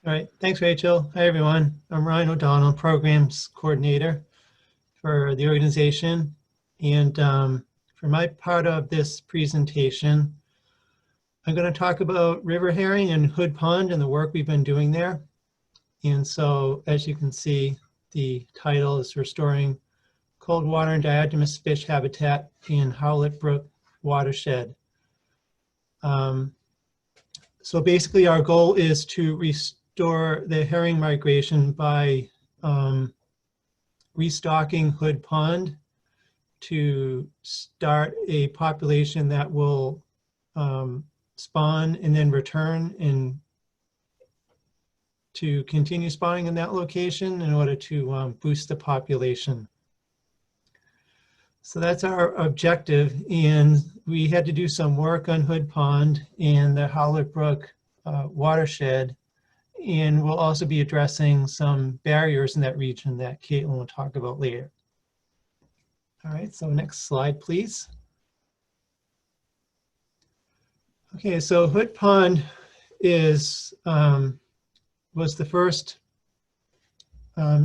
All right, thanks, Rachel. Hi, everyone. I'm Ryan O'Donnell, Programs Coordinator for the organization. And for my part of this presentation, I'm going to talk about river herring and Hood Pond and the work we've been doing there. And so, as you can see, the title is Restoring Cold Water and Diatomaous Fish Habitat in Howlett Brook Watershed. So basically, our goal is to restore the herring migration by restocking Hood Pond to start a population that will spawn and then return and to continue spawning in that location in order to boost the population. So that's our objective, and we had to do some work on Hood Pond and the Howlett Brook watershed, and we'll also be addressing some barriers in that region that Caitlin will talk about later. All right, so next slide, please. Okay, so Hood Pond is was the first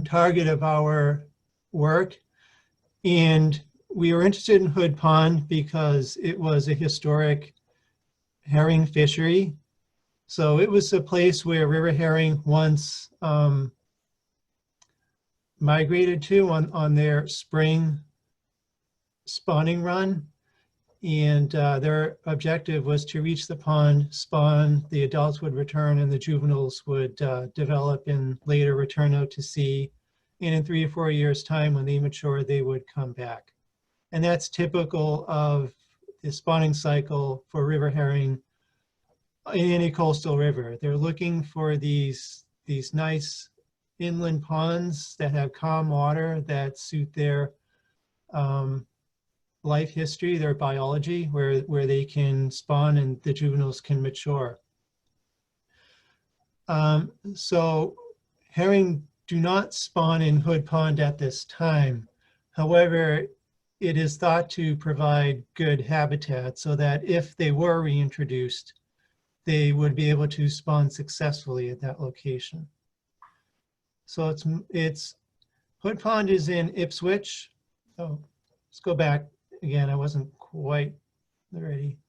target of our work, and we were interested in Hood Pond because it was a historic herring fishery. So it was a place where river herring once migrated to on their spring spawning run. And their objective was to reach the pond, spawn, the adults would return, and the juveniles would develop and later return out to sea. And in 3 or 4 years' time, when they mature, they would come back. And that's typical of the spawning cycle for river herring in any coastal river. They're looking for these nice inland ponds that have calm water that suit their life history, their biology, where they can spawn and the juveniles can mature. So herring do not spawn in Hood Pond at this time. However, it is thought to provide good habitat so that if they were reintroduced, they would be able to spawn successfully at that location. So it's Hood Pond is in Ipswich. Oh, let's go back again. I wasn't quite ready.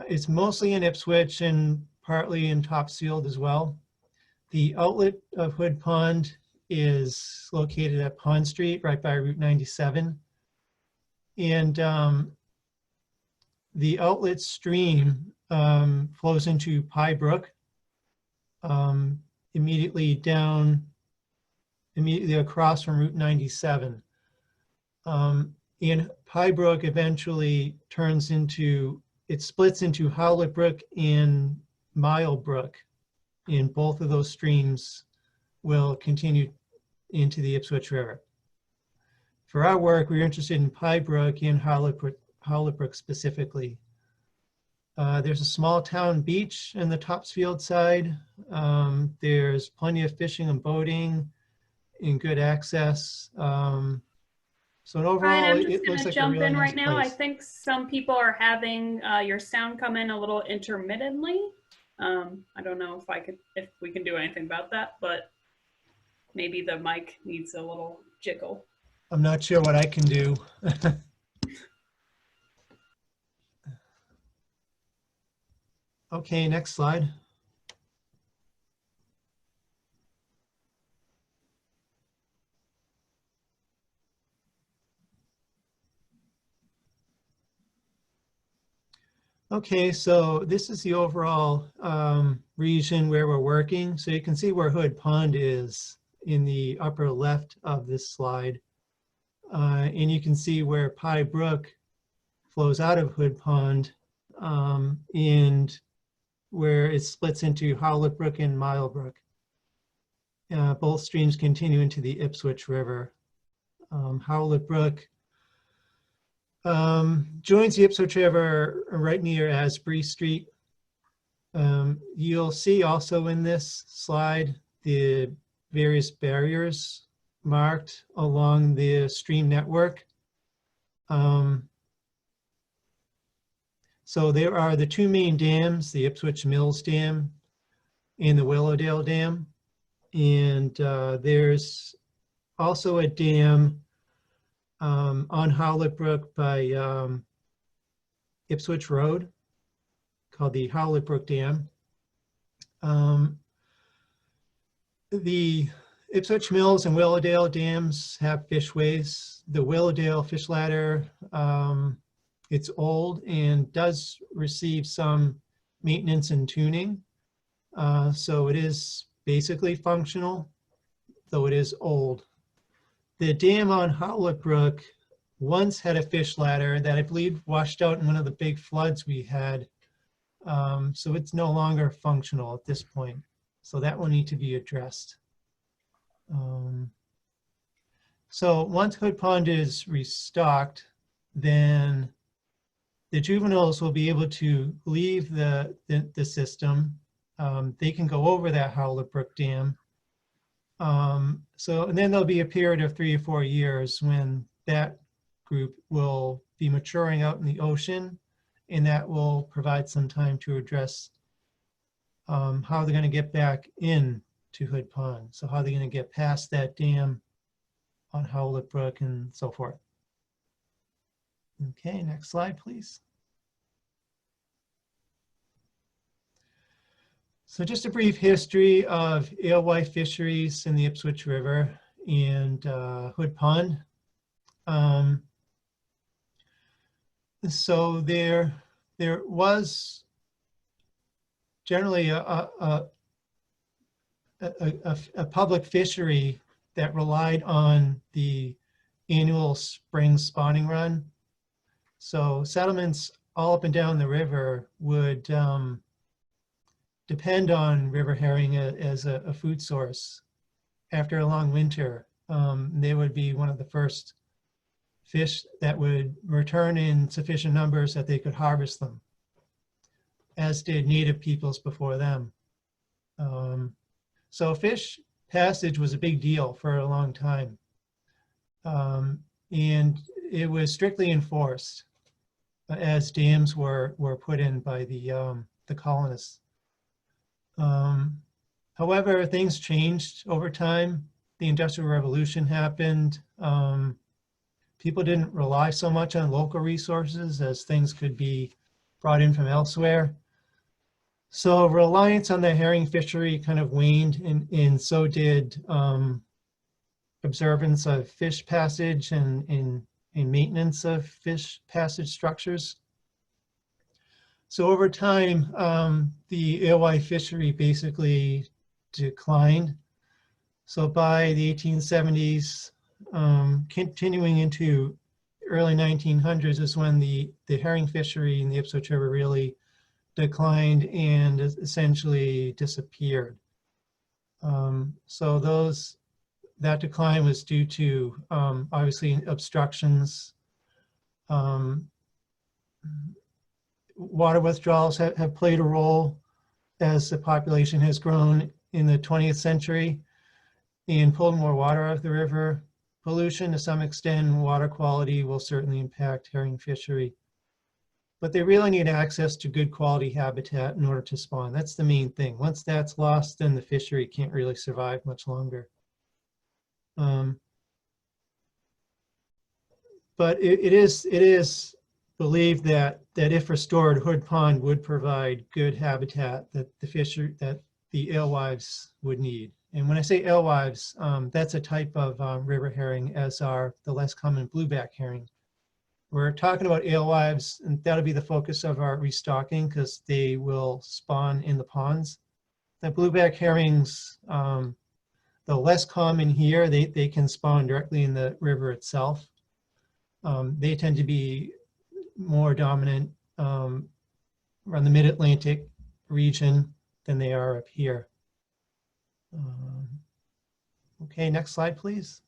It's mostly in Ipswich and partly in Topsfield as well. The outlet of Hood Pond is located at Pond Street, right by Route 97. And the outlet stream flows into Pye Brook, immediately across from Route 97. And Pye Brook eventually it splits into Howlett Brook and Mile Brook, and both of those streams will continue into the Ipswich River. For our work, we were interested in Pye Brook and Howlett Brook specifically. There's a small town beach in the Topsfield side. There's plenty of fishing and boating and good access. So overall, Ryan, I'm just going to like jump in nice right now. place. I think some people are having your sound come in a little intermittently. I don't know if we can do anything about that, but maybe the mic needs a little jiggle. I'm not sure what I can do. Okay, next slide. Okay, so this is the overall region where we're working. So you can see where Hood Pond is in the upper left of this slide. And you can see where Pye Brook flows out of Hood Pond and where it splits into Howlett Brook and Mile Brook. Both streams continue into the Ipswich River. Howlett Brook joins the Ipswich River right near Asbury Street. You'll see also in this slide the various barriers marked along the stream network. So there are the two main dams, the Ipswich Mills Dam and the Willowdale Dam. And there's also a dam on Howlett Brook by Ipswich Road called the Howlett Brook Dam. The Ipswich Mills and Willowdale dams have fishways. The Willowdale fish ladder, it's old and does receive some maintenance and tuning. So it is basically functional, though it is old. The dam on Howlett Brook once had a fish ladder that I believe washed out in one of the big floods we had. So it's no longer functional at this point. So that will need to be addressed. So once Hood Pond is restocked, then the juveniles will be able to leave the system. They can go over that Howlett Brook Dam. And then there'll be a period of 3 or 4 years when that group will be maturing out in the ocean, and that will provide some time to address how they're going to get back in to Hood Pond. So how they're going to get past that dam on Howlett Brook and so forth. Okay, next slide, please. So just a brief history of alewife fisheries in the Ipswich River and Hood Pond. So there was generally a public fishery that relied on the annual spring spawning run. So settlements all up and down the river would depend on river herring as a food source. After a long winter, they would be one of the first fish that would return in sufficient numbers that they could harvest them, as did native peoples before them. So fish passage was a big deal for a long time. And it was strictly enforced as dams were put in by the colonists. However, things changed over time. The Industrial Revolution happened. People didn't rely so much on local resources as things could be brought in from elsewhere. So reliance on the herring fishery kind of waned, and so did observance of fish passage and maintenance of fish passage structures. So over time, the alewife fishery basically declined. So by the 1870s, continuing into early 1900s is when the herring fishery in the Ipswich River really declined and essentially disappeared. So that decline was due to obviously obstructions. Water withdrawals have played a role as the population has grown in the 20th century and pulled more water out of the river. Pollution, to some extent, water quality will certainly impact herring fishery. But they really need access to good quality habitat in order to spawn. That's the main thing. Once that's lost, then the fishery can't really survive much longer. But it is believed that if restored, Hood Pond would provide good habitat that the alewives would need. And when I say alewives, that's a type of river herring, as are the less common blueback herring. We're talking about alewives, and that'll be the focus of our restocking because they will spawn in the ponds. The blueback herrings, though less common here, they can spawn directly in the river itself. They tend to be more dominant around the mid-Atlantic region than they are up here. Okay, next slide, please.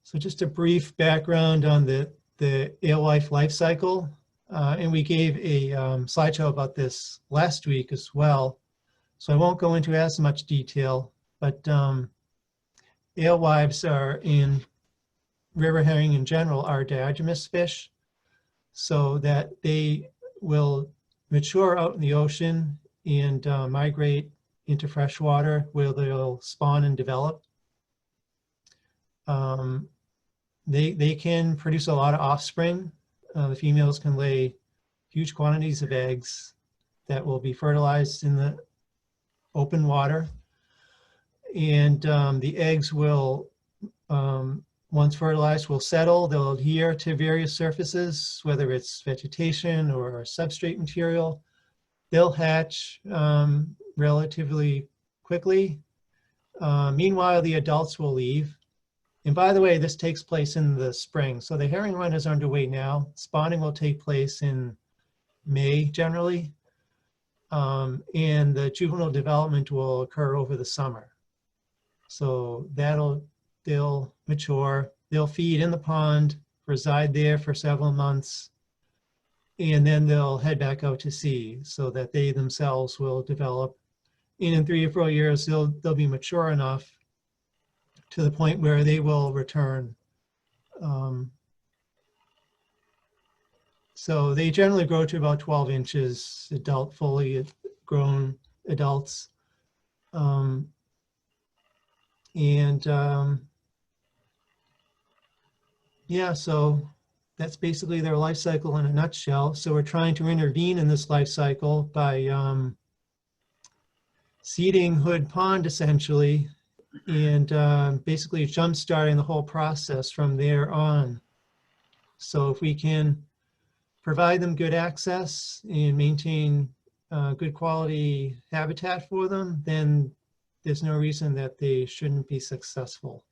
So just a brief background on the alewife life cycle. And we gave a slideshow about this last week as well. So I won't go into as much detail, but alewives are in river herring in general are diagamous fish, so that they will mature out in the ocean and migrate into fresh water where they'll spawn and develop. They can produce a lot of offspring. The females can lay huge quantities of eggs that will be fertilized in the open water. And the eggs will, once fertilized, will settle. They'll adhere to various surfaces, whether it's vegetation or substrate material. They'll hatch relatively quickly. Meanwhile, the adults will leave. And by the way, this takes place in the spring. So the herring run is underway now. Spawning will take place in May generally. And the juvenile development will occur over the summer. So they'll mature, they'll feed in the pond, reside there for several months, and then they'll head back out to sea so that they themselves will develop. And in 3 or 4 years, they'll be mature enough to the point where they will return. So they generally grow to about 12 inches, fully grown adults. Yeah, so that's basically their life cycle in a nutshell. So we're trying to intervene in this life cycle by seeding Hood Pond essentially, and basically jump-starting the whole process from there on. So if we can provide them good access and maintain good quality habitat for them, then there's no reason that they shouldn't be successful.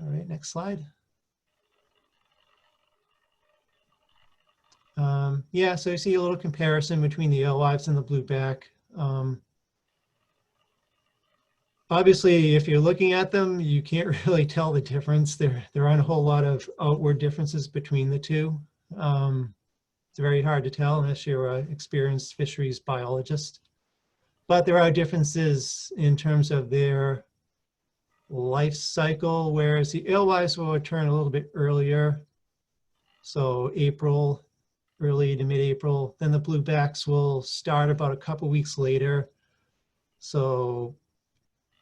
All right, next slide. Yeah, so you see a little comparison between the alewives and the blueback. Obviously, if you're looking at them, you can't really tell the difference. There aren't a whole lot of outward differences between the two. It's very hard to tell unless you're an experienced fisheries biologist. But there are differences in terms of their life cycle, whereas the alewives will return a little bit earlier. So April, early to mid-April. Then the bluebacks will start about a couple weeks later. So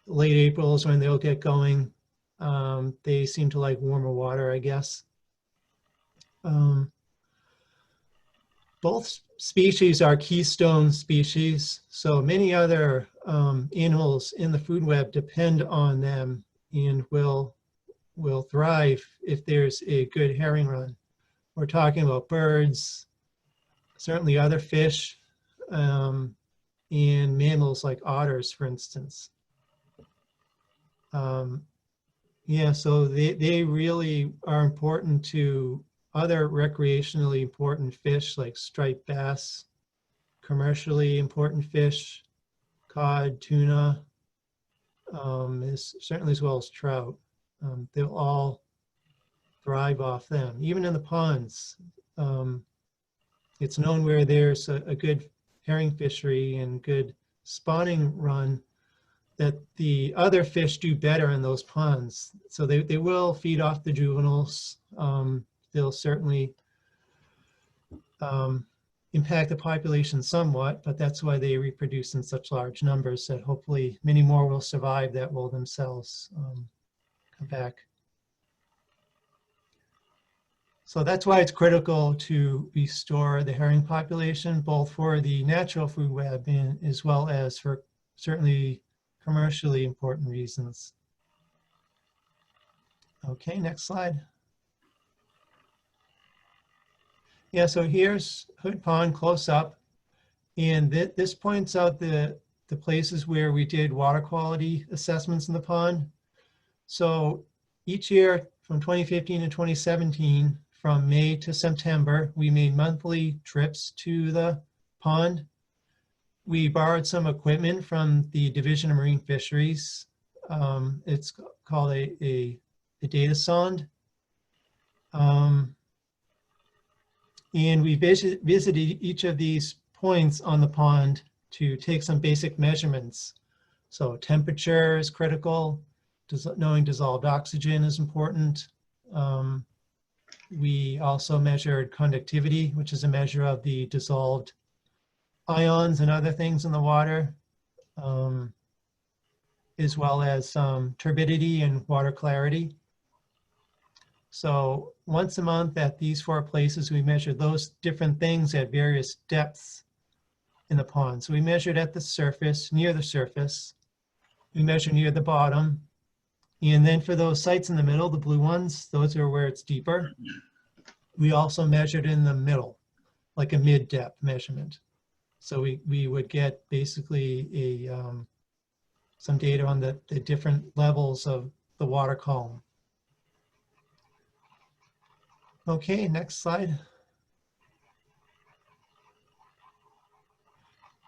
late April is when they'll get going. They seem to like warmer water, I guess. Both species are keystone species, so many other animals in the food web depend on them and will thrive if there's a good herring run. We're talking about birds, certainly other fish, and mammals like otters, for instance. Yeah, so they really are important to other recreationally important fish like striped bass, commercially important fish, cod, tuna, certainly as well as trout. They'll all thrive off them. Even in the ponds, it's known where there's a good herring fishery and good spawning run that the other fish do better in those ponds. So they will feed off the juveniles. They'll certainly impact the population somewhat, but that's why they reproduce in such large numbers that hopefully many more will survive that will themselves come back. So that's why it's critical to restore the herring population, both for the natural food web and as well as for certainly commercially important reasons. Okay, next slide. Yeah, so here's Hood Pond close up, and this points out the places where we did water quality assessments in the pond. So each year from 2015 to 2017, from May to September, we made monthly trips to the pond. We borrowed some equipment from the Division of Marine Fisheries. It's called a data sonde. And we visited each of these points on the pond to take some basic measurements. So temperature is critical. Knowing dissolved oxygen is important. We also measured conductivity, which is a measure of the dissolved ions and other things in the water, as well as turbidity and water clarity. So once a month at these 4 places, we measured those different things at various depths in the pond. So we measured at the surface, near the surface. We measured near the bottom. And then for those sites in the middle, the blue ones, those are where it's deeper. We also measured in the middle, like a mid-depth measurement. So we would get basically some data on the different levels of the water column. Okay, next slide.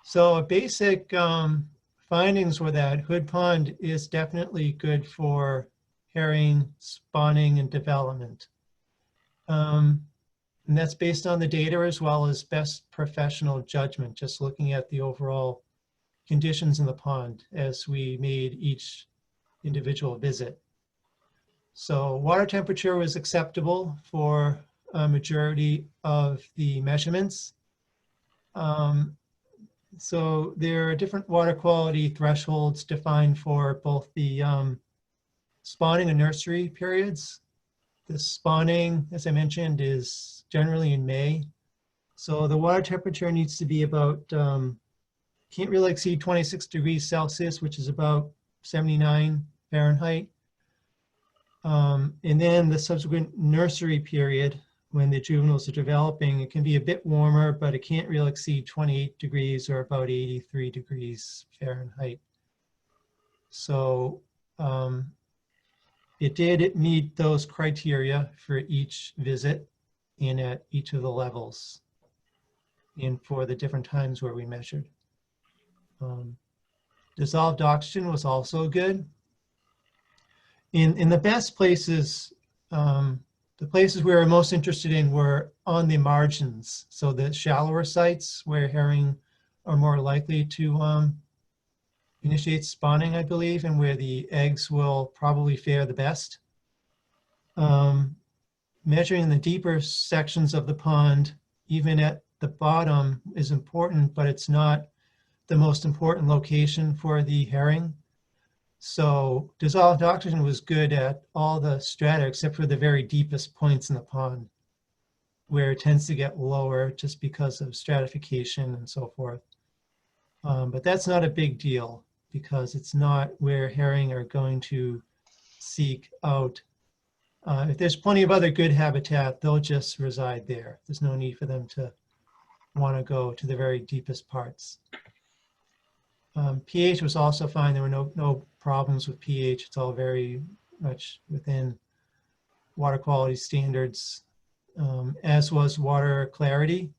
So basic findings were that Hood Pond is definitely good for herring spawning and development. And that's based on the data as well as best professional judgment, just looking at the overall conditions in the pond as we made each individual visit. So water temperature was acceptable for a majority of the measurements. So there are different water quality thresholds defined for both the spawning and nursery periods. The spawning, as I mentioned, is generally in May. So the water temperature needs to be about, can't really exceed 26 degrees Celsius, which is about 79 Fahrenheit. And then the subsequent nursery period, when the juveniles are developing, it can be a bit warmer, but it can't really exceed 28 degrees or about 83 degrees Fahrenheit. So it did meet those criteria for each visit and at each of the levels and for the different times where we measured. Dissolved oxygen was also good. In the best places, the places we were most interested in were on the margins. So the shallower sites where herring are more likely to initiate spawning, I believe, and where the eggs will probably fare the best. Measuring the deeper sections of the pond, even at the bottom, is important, but it's not the most important location for the herring. So dissolved oxygen was good at all the strata except for the very deepest points in the pond, where it tends to get lower just because of stratification and so forth. But that's not a big deal because it's not where herring are going to seek out. If there's plenty of other good habitat, they'll just reside there. There's no need for them to want to go to the very deepest parts. pH was also fine. There were no problems with pH. It's all very much within water quality standards, as was water clarity.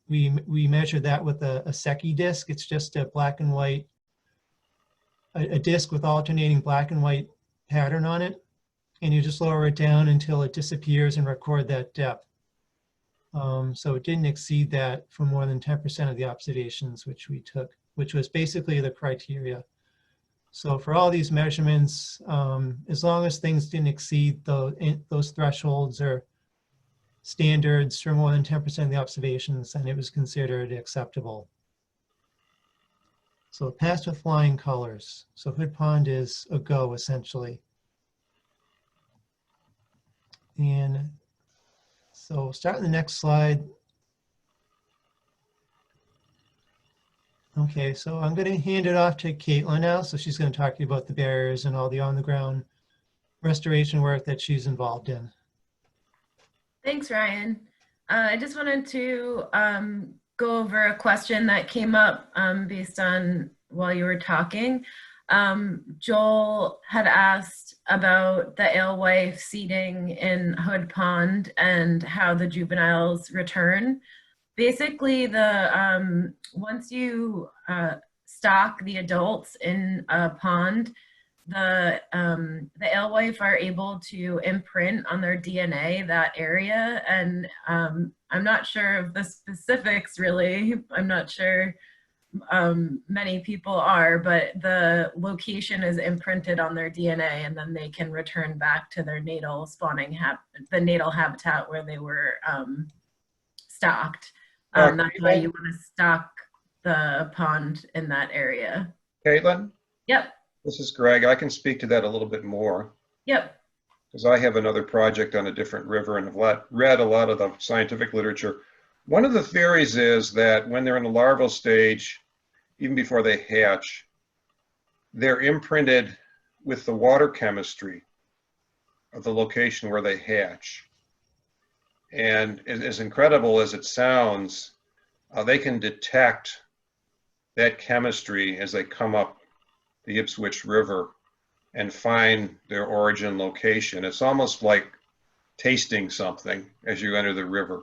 We measured that with a Secchi disc. It's just a black and white, a disc with alternating black and white pattern on it. And you just lower it down until it disappears and record that depth. So it didn't exceed that for more than 10% of the observations which we took, which was basically the criteria. So for all these measurements, as long as things didn't exceed those thresholds or standards for more than 10% of the observations, then it was considered acceptable. So it passed with flying colors. So Hood Pond is a go, essentially. And so start on the next slide. Okay, so I'm going to hand it off to Caitlin now. So she's going to talk to you about the barriers and all the on-the-ground restoration work that she's involved in. Thanks, Ryan. I just wanted to go over a question that came up based on while you were talking. Joel had asked about the alewife seeding in Hood Pond and how the juveniles return. Basically, once you stock the adults in a pond, the alewife are able to imprint on their DNA that area. And I'm not sure of the specifics, really. I'm not sure many people are, but the location is imprinted on their DNA, and then they can return back to their natal spawning the natal habitat where they were stocked. That's why you want to stock the pond in that area. Caitlin, Yep, this is Greg. I can speak to that a little bit more yep. because I have another project on a different river and have read a lot of the scientific literature. One of the theories is that when they're in the larval stage, even before they hatch, they're imprinted with the water chemistry of the location where they hatch. And as incredible as it sounds, they can detect that chemistry as they come up the Ipswich River and find their origin location. It's almost like tasting something as you enter the river.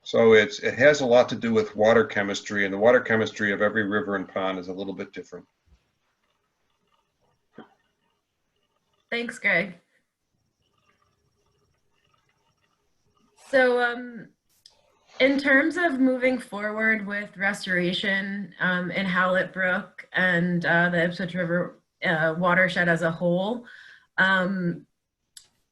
So it has a lot to do with water chemistry, and the water chemistry of every river and pond is a little bit different. Thanks, Greg. So in terms of moving forward with restoration in Howlett Brook and the Ipswich River watershed as a whole,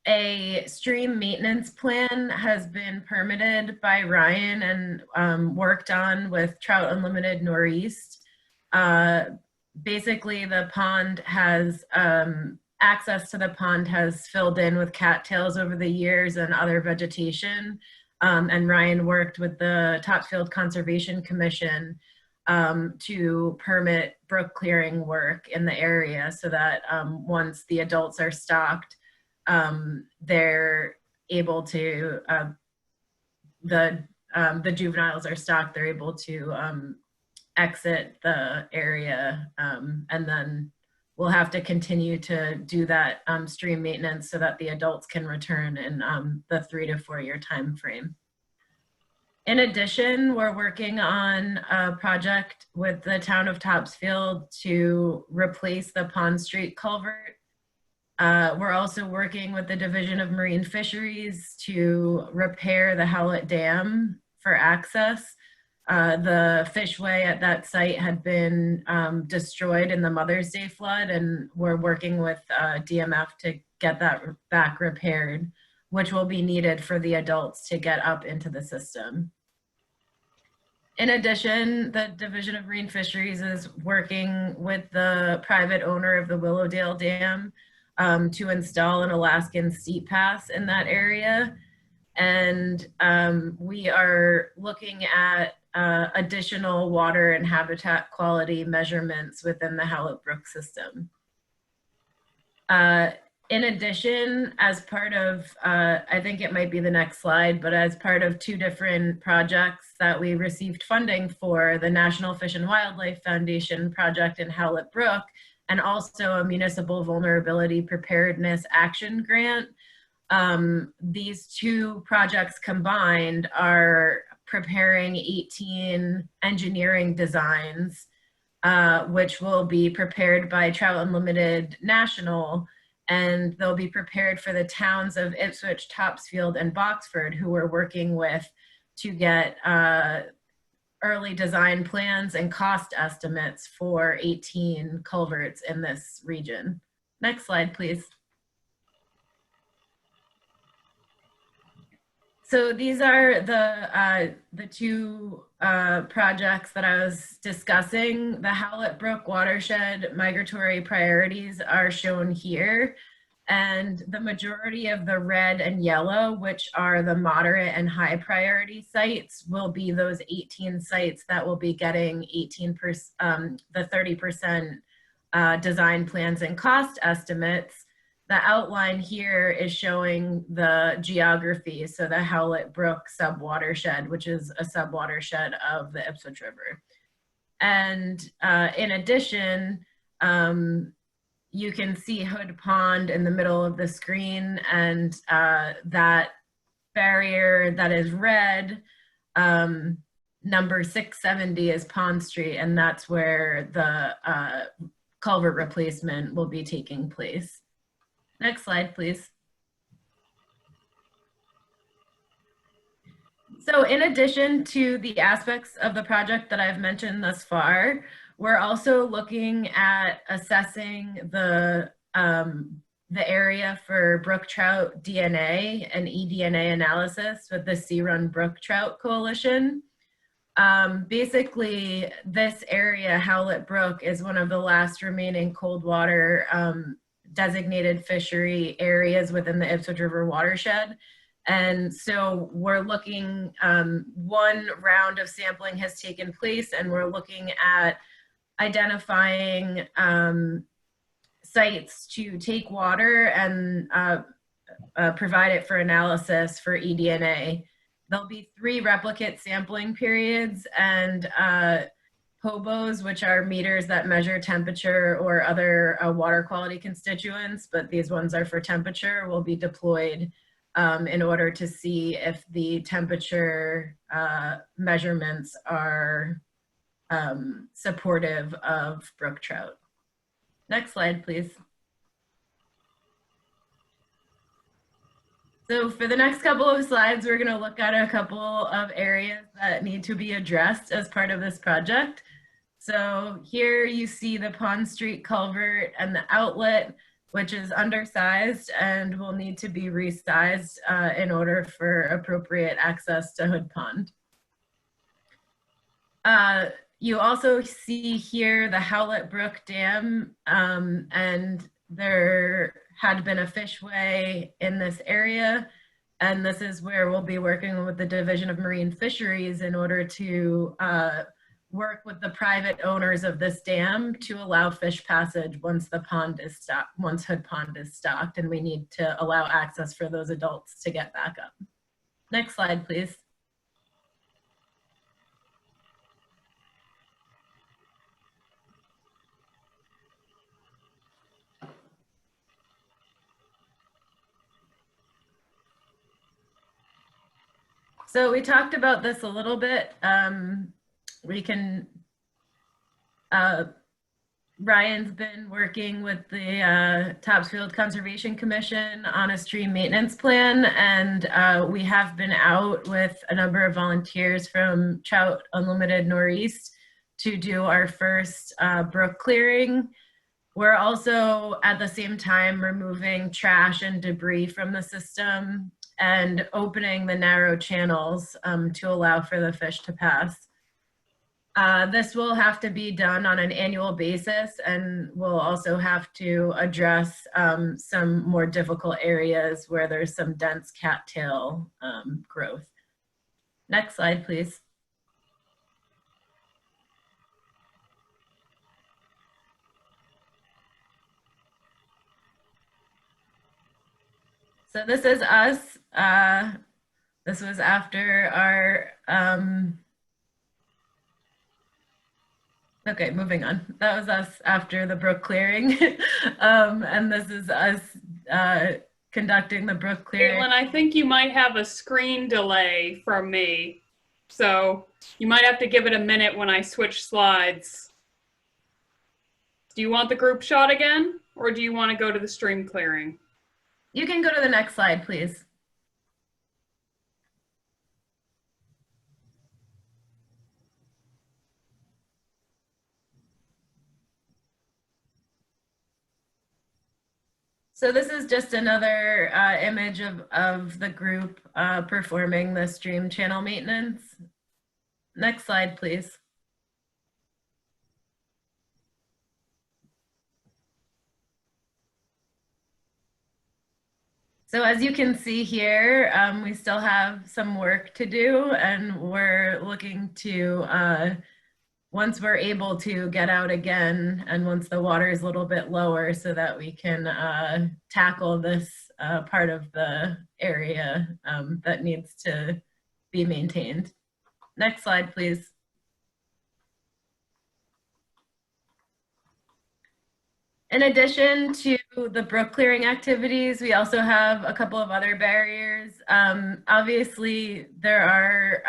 a stream maintenance plan has been permitted by Ryan and worked on with Trout Unlimited Northeast. Basically, the pond has, access to the pond has filled in with cattails over the years and other vegetation. And Ryan worked with the Topsfield Conservation Commission to permit brook clearing work in the area so that once the adults are stocked, they're able to, the juveniles are stocked, they're able to exit the area, and then we'll have to continue to do that stream maintenance so that the adults can return in the 3 to 4 year time frame. In addition, we're working on a project with the town of Topsfield to replace the Pond Street culvert. We're also working with the Division of Marine Fisheries to repair the Howlett Dam for access. The fishway at that site had been destroyed in the Mother's Day flood, and we're working with DMF to get that back repaired, which will be needed for the adults to get up into the system. In addition, the Division of Marine Fisheries is working with the private owner of the Willowdale Dam to install an Alaskan steep pass in that area. And we are looking at additional water and habitat quality measurements within the Howlett Brook system. In addition, as part of, I think it might be the next slide, but as part of 2 different projects that we received funding for, the National Fish and Wildlife Foundation project in Howlett Brook, and also a Municipal Vulnerability Preparedness Action Grant. These 2 projects combined are preparing 18 engineering designs, which will be prepared by Trout Unlimited National, and they'll be prepared for the towns of Ipswich, Topsfield, and Boxford, who we're working with to get early design plans and cost estimates for 18 culverts in this region. Next slide, please. So these are the 2 projects that I was discussing. The Howlett Brook Watershed Migratory Priorities are shown here. And the majority of the red and yellow, which are the moderate and high priority sites, will be those 18 sites that will be getting 18%, the 30% design plans and cost estimates. The outline here is showing the geography, so the Howlett Brook subwatershed, which is a subwatershed of the Ipswich River. And in addition, you can see Hood Pond in the middle of the screen, and that barrier that is red, number 670 is Pond Street, and that's where the culvert replacement will be taking place. Next slide, please. So in addition to the aspects of the project that I've mentioned thus far, we're also looking at assessing the area for Brook Trout DNA and eDNA analysis with the Sea Run Brook Trout Coalition. Basically, this area, Howlett Brook, is one of the last remaining cold water designated fishery areas within the Ipswich River watershed. And so we're looking, one round of sampling has taken place, and we're looking at identifying sites to take water and provide it for analysis for eDNA. There'll be 3 replicate sampling periods, and hobos, which are meters that measure temperature or other water quality constituents, but these ones are for temperature, will be deployed in order to see if the temperature measurements are supportive of brook trout. Next slide, please. So for the next couple of slides, we're going to look at a couple of areas that need to be addressed as part of this project. So here you see the Pond Street culvert and the outlet, which is undersized and will need to be resized in order for appropriate access to Hood Pond. You also see here the Howlett Brook Dam, and there had been a fishway in this area. And this is where we'll be working with the Division of Marine Fisheries in order to work with the private owners of this dam to allow fish passage once the pond is stocked, once Hood Pond is stocked, and we need to allow access for those adults to get back up. Next slide, please. So we talked about this a little bit. We can, Ryan's been working with the Topsfield Conservation Commission on a stream maintenance plan, and we have been out with a number of volunteers from Trout Unlimited Northeast to do our first brook clearing. We're also at the same time removing trash and debris from the system and opening the narrow channels to allow for the fish to pass. This will have to be done on an annual basis, and we'll also have to address some more difficult areas where there's some dense cattail growth. Next slide, please. So this is us. This was after our, okay, moving on. That was us after the brook clearing. And this is us conducting the brook clearing. Caitlin, I think you might have a screen delay from me. So you might have to give it a minute when I switch slides. Do you want the group shot again, or do you want to go to the stream clearing? You can go to the next slide, please. So this is just another image of the group performing the stream channel maintenance. Next slide, please. So as you can see here, we still have some work to do, and we're looking to, once we're able to get out again, and once the water is a little bit lower, so that we can tackle this part of the area that needs to be maintained. Next slide, please. In addition to the brook clearing activities, we also have a couple of other barriers. Obviously, there are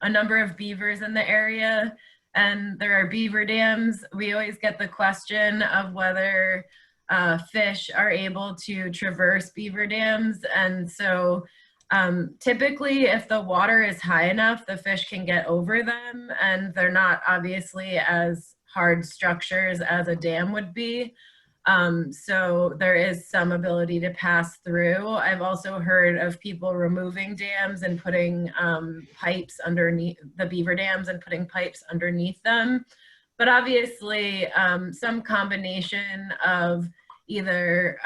a number of beavers in the area, and there are beaver dams. We always get the question of whether fish are able to traverse beaver dams. And so typically, if the water is high enough, the fish can get over them, and they're not obviously as hard structures as a dam would be. So there is some ability to pass through. I've also heard of people removing dams and putting pipes underneath the beaver dams and putting pipes underneath them. But obviously some combination of either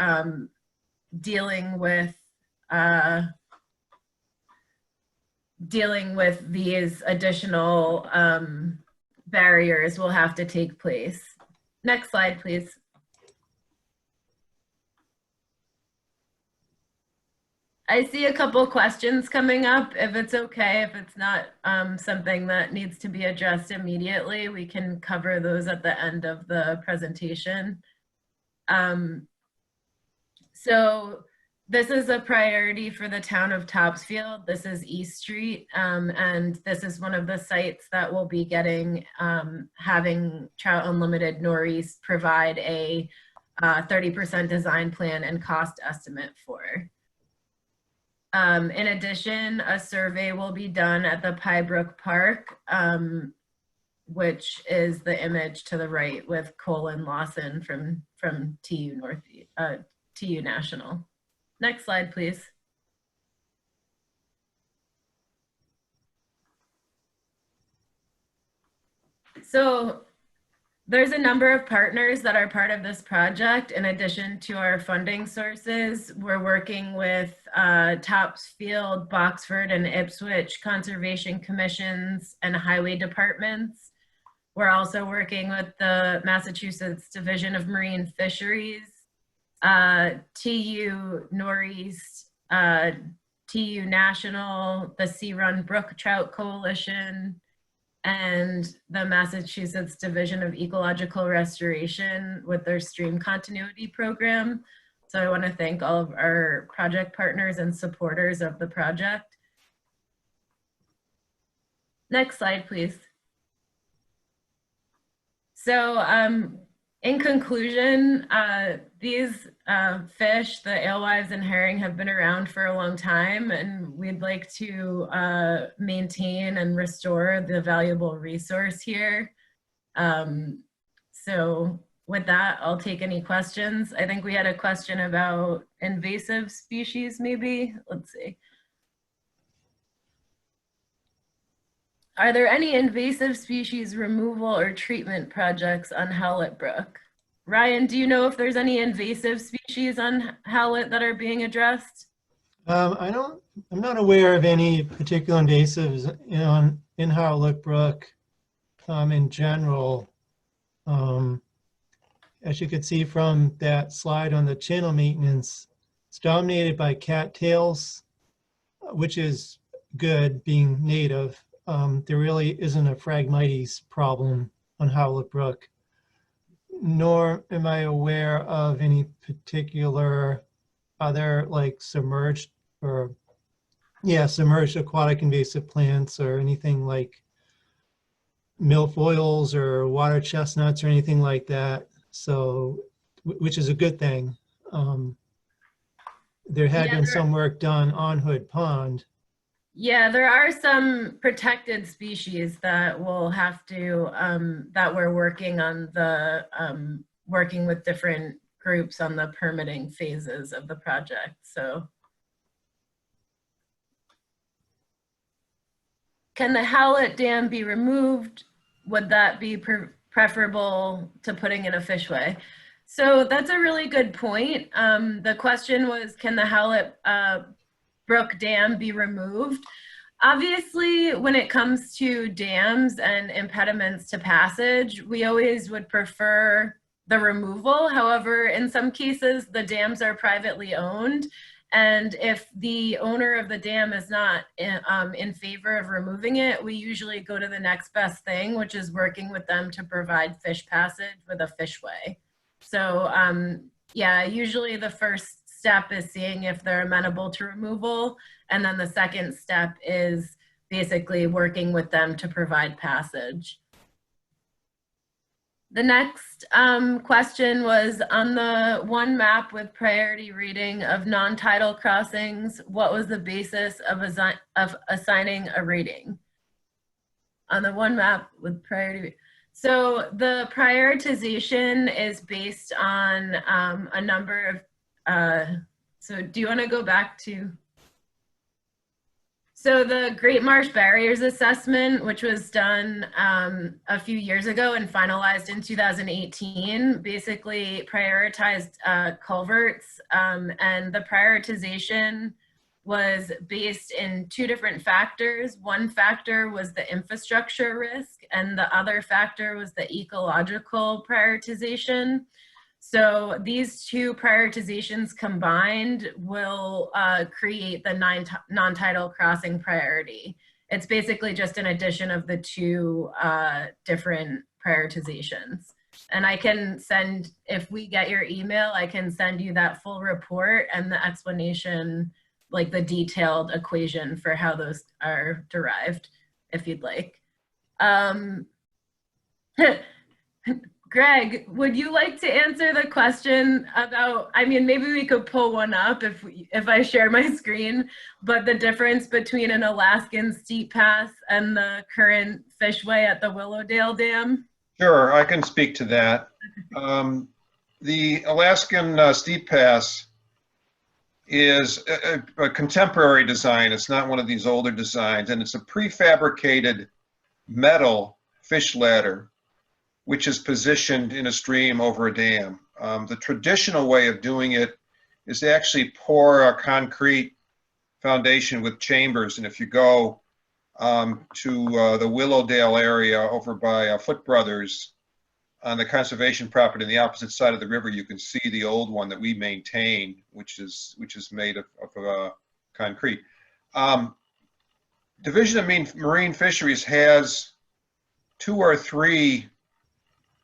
dealing with these additional barriers will have to take place. Next slide, please. I see a couple questions coming up. If it's okay, if it's not something that needs to be addressed immediately, we can cover those at the end of the presentation. So this is a priority for the town of Topsfield. This is East Street, and this is one of the sites that will be getting, having Trout Unlimited Northeast provide a 30% design plan and cost estimate for. In addition, a survey will be done at the Pie Brook Park, which is the image to the right with Colin Lawson from TU TU National. Next slide, please. So there's a number of partners that are part of this project. In addition to our funding sources, we're working with Topsfield, Boxford, and Ipswich Conservation Commissions and highway departments. We're also working with the Massachusetts Division of Marine Fisheries, TU Northeast, TU National, the Sea Run Brook Trout Coalition, and the Massachusetts Division of Ecological Restoration with their stream continuity program. So I want to thank all of our project partners and supporters of the project. Next slide, please. So in conclusion, these fish, the alewives and herring, have been around for a long time, and we'd like to maintain and restore the valuable resource here. So with that, I'll take any questions. I think we had a question about invasive species, maybe. Let's see. Are there any invasive species removal or treatment projects on Howlett Brook? Ryan, do you know if there's any invasive species on Howlett that are being addressed? I'm not aware of any particular invasives in Howlett Brook in general. As you could see from that slide on the channel maintenance, it's dominated by cattails, which is good being native. There really isn't a Phragmites problem on Howlett Brook, nor am I aware of any particular other like submerged aquatic invasive plants or anything like milfoils or water chestnuts or anything like that. So, which is a good thing. There had been some work done on Hood Pond. Yeah, there are some protected species that will have to, that we're working on the, working with different groups on the permitting phases of the project, so. Can the Howlett Dam be removed? Would that be preferable to putting in a fishway? So that's a really good point. The question was, can the Howlett Brook Dam be removed? Obviously, when it comes to dams and impediments to passage, we always would prefer the removal. However, in some cases, the dams are privately owned. And if the owner of the dam is not in favor of removing it, we usually go to the next best thing, which is working with them to provide fish passage with a fishway. So yeah, usually the first step is seeing if they're amenable to removal. And then the second step is basically working with them to provide passage. The next question was, on the one map with priority rating of non-tidal crossings, what was the basis of assigning a rating? On the one map with priority. So the prioritization is based on a number of, so do you want to go back to? So the Great Marsh Barriers Assessment, which was done a few years ago and finalized in 2018, basically prioritized culverts, and the prioritization was based in two different factors. One factor was the infrastructure risk, and the other factor was the ecological prioritization. So these two prioritizations combined will create the non-tidal crossing priority. It's basically just an addition of the two different prioritizations. And I can send, if we get your email, I can send you that full report and the explanation, like the detailed equation for how those are derived, if you'd like. Greg, would you like to answer the question about, I mean, maybe we could pull one up if I share my screen, but the difference between an Alaskan steep pass and the current fishway at the Willowdale Dam? Sure, I can speak to that. The Alaskan steep pass is a contemporary design. It's not one of these older designs, and it's a prefabricated metal fish ladder which is positioned in a stream over a dam. The traditional way of doing it is to actually pour a concrete foundation with chambers. And if you go to the Willowdale area over by Foote Brothers on the conservation property on the opposite side of the river, you can see the old one that we maintain, which is made of concrete. Division of Marine Fisheries has 2 or 3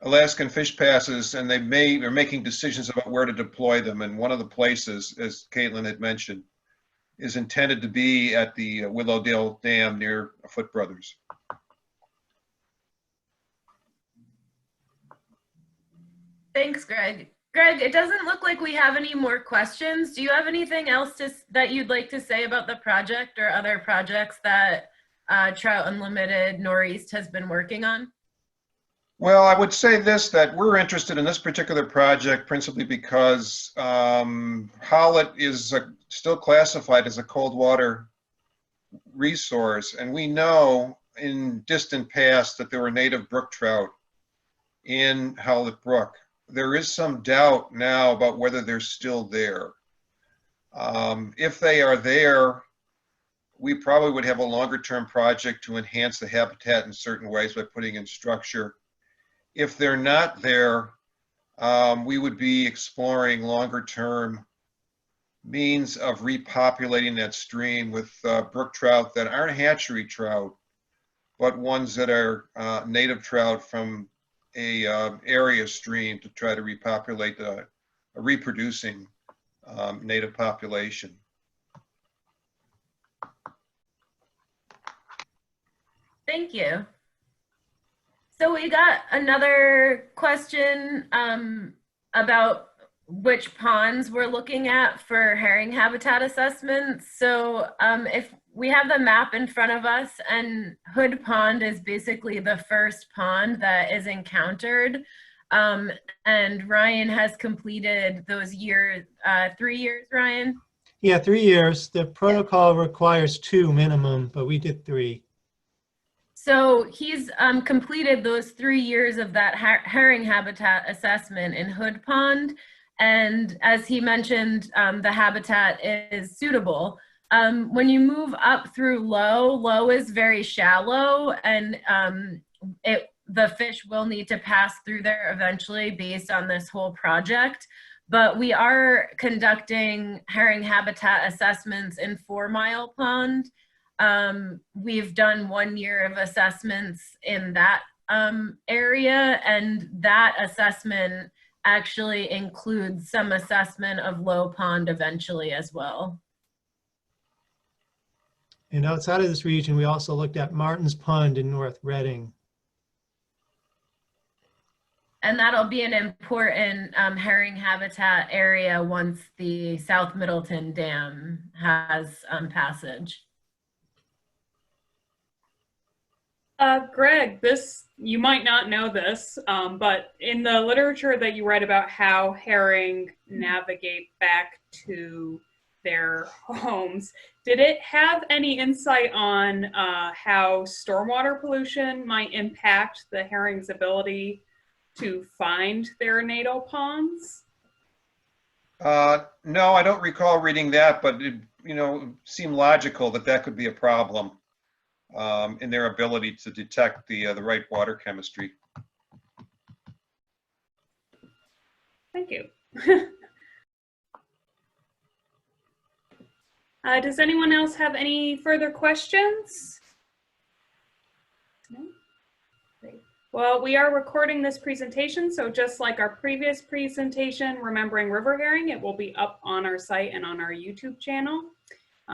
Alaskan fish passes, and they're making decisions about where to deploy them. And one of the places, as Caitlin had mentioned, is intended to be at the Willowdale Dam near Foote Brothers. Thanks, Greg. Greg, it doesn't look like we have any more questions. Do you have anything else that you'd like to say about the project or other projects that Trout Unlimited Northeast has been working on? Well, I would say this, that we're interested in this particular project principally because Howlett is still classified as a cold water resource, and we know in distant past that there were native brook trout in Howlett Brook. There is some doubt now about whether they're still there. If they are there, we probably would have a longer term project to enhance the habitat in certain ways by putting in structure. If they're not there, we would be exploring longer term means of repopulating that stream with brook trout that aren't hatchery trout, but ones that are native trout from a area stream to try to repopulate a reproducing native population. Thank you. So we got another question about which ponds we're looking at for herring habitat assessments. So if we have the map in front of us, and Hood Pond is basically the first pond that is encountered. And Ryan has completed those years, 3 years, Ryan? Yeah, 3 years. The protocol requires 2 minimum, but we did 3. So he's completed those 3 years of that herring habitat assessment in Hood Pond. And as he mentioned, the habitat is suitable. When you move up through low is very shallow, and the fish will need to pass through there eventually based on this whole project. But we are conducting herring habitat assessments in 4 Mile Pond. We've done 1 year of assessments in that area, and that assessment actually includes some assessment of Low Pond eventually as well. And outside of this region, we also looked at Martin's Pond in North Reading. And that'll be an important herring habitat area once the South Middleton Dam has passage. Greg, you might not know this, but in the literature that you write about how herring navigate back to their homes, did it have any insight on how stormwater pollution might impact the herring's ability to find their natal ponds? No, I don't recall reading that, but it, seemed logical that that could be a problem in their ability to detect the right water chemistry. Thank you. Does anyone else have any further questions? No? Great. Well, we are recording this presentation, so just like our previous presentation, Remembering River Herring, it will be up on our site and on our YouTube channel.